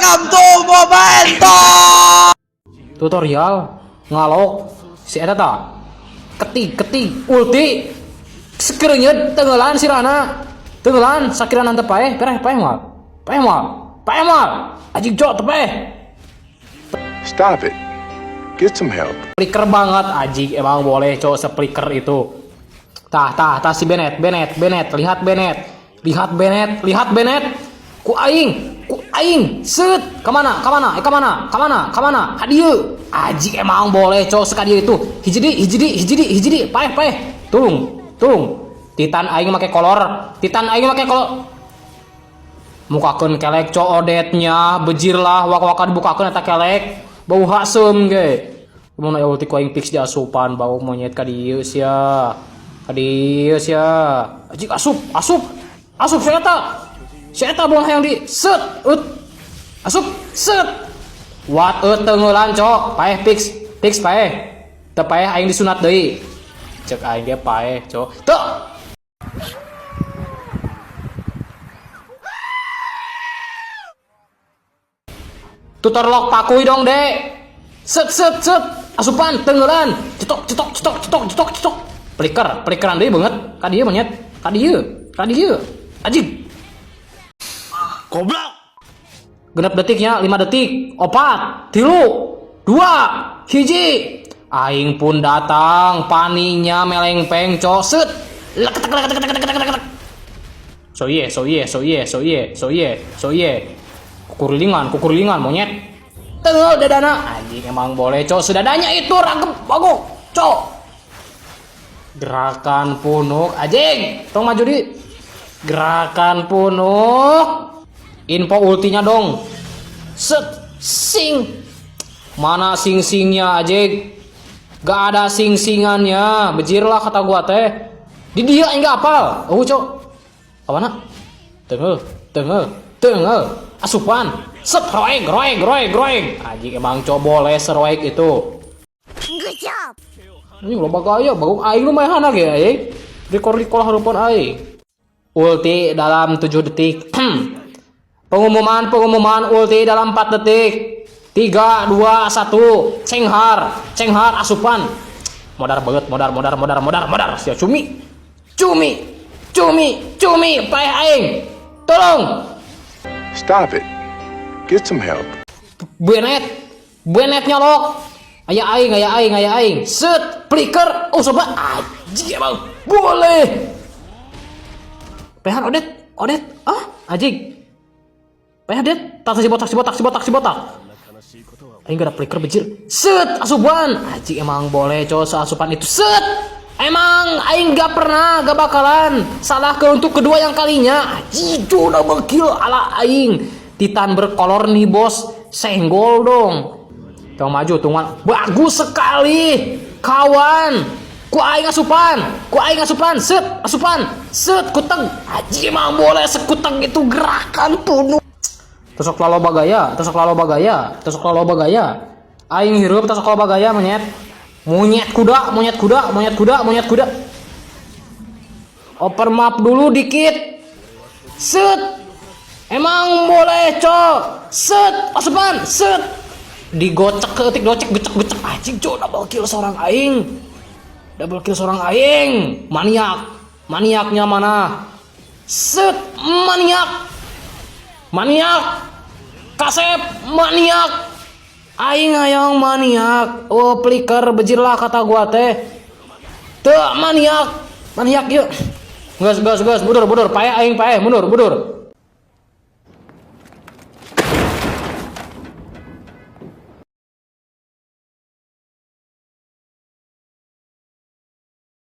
Welcome to Momento. Tutorial ngalok si eta ta. Ketik ulti sekereunyeut tenggelan sirana. Tenggelan sakirana teu paeh, paeh mal. Ajig jo teu paeh. Stop it. Get some help. Flicker banget ajig emang boleh cowok se-flicker itu. Tah si Bennett. Lihat Bennett. Ku aing. Set. Kemana? Hadieu. Ajig emang boleh cowok sekadieu itu. Hiji di. Paeh. Tung. Titan aing make kolor. Mukakeun kelek cowok odetnya. Bejir lah wak-wakan bukakeun eta kelek. Bau hasem ge. Mun aya ulti ku aing fix di asupan bau monyet ka dieu sia. Ajig asup saya eta bola yang di set asup set wat tengeulan cok paeh fix paeh teu paeh aing disunat deui cek aing ge paeh cok teu tutor pakuy dong dek set asupan tengeulan cetok pelikeran deui banget ka dieu monyet ka dieu ajig Goblok. genep detiknya 5 detik 4 3 2 1 aing pun datang paninya melengpeng coset lek so ye kukurlingan monyet tengel dadana anjing emang boleh cok sedadanya itu ragep bagus cok gerakan punuk anjing tong maju di gerakan punuk info ultinya dong. Sing. Mana sing-singnya ajeg? Gak ada sing-singannya. Bejir lah kata gua teh. Di dia enggak apal. Cok. Apana? Tengel. Asupan. Set roeg. Ajeg emang cok boleh seroeg itu. Good job. Ini loba gaya, bagus aing lumayan ge aing. Rekor hareupeun aing. Ulti dalam 7 detik. Pengumuman ulti dalam 4 detik. 3 2 1 cenghar asupan. Modar sia cumi paeh aing. Tolong. Stop it. Get some help. Bennett nyolok. Aya aing. Set flicker. Sobat anjing emang boleh. Pehan Odet. Anjing. Payah det, tak si botak. Aing gak ada flicker bejir. Set, asupan. Anjing emang boleh cowok seasupan itu. Set. Emang aing gak bakalan salah ke untuk kedua yang kalinya. Anjing double kill ala aing. Titan berkolor nih bos. Senggol dong. Tunggu maju, bagus sekali. Kawan. Ku aing asupan. Set, kuteng. Anjing emang boleh sekuteng itu gerakan penuh. Tusuk laloba gaya. Aing hirup tusuk laloba gaya monyet kuda. Oper map dulu dikit. Set. Emang boleh cok. Set, asupan. Set. Digocek ketik gecek. Anjing cok double kill seorang aing. Maniaknya mana? Set, maniak. Kasep maniak. Aing hayang maniak. Flicker bejir lah kata gua teh. Teu maniak yuk. Gas mundur paeh aing mundur.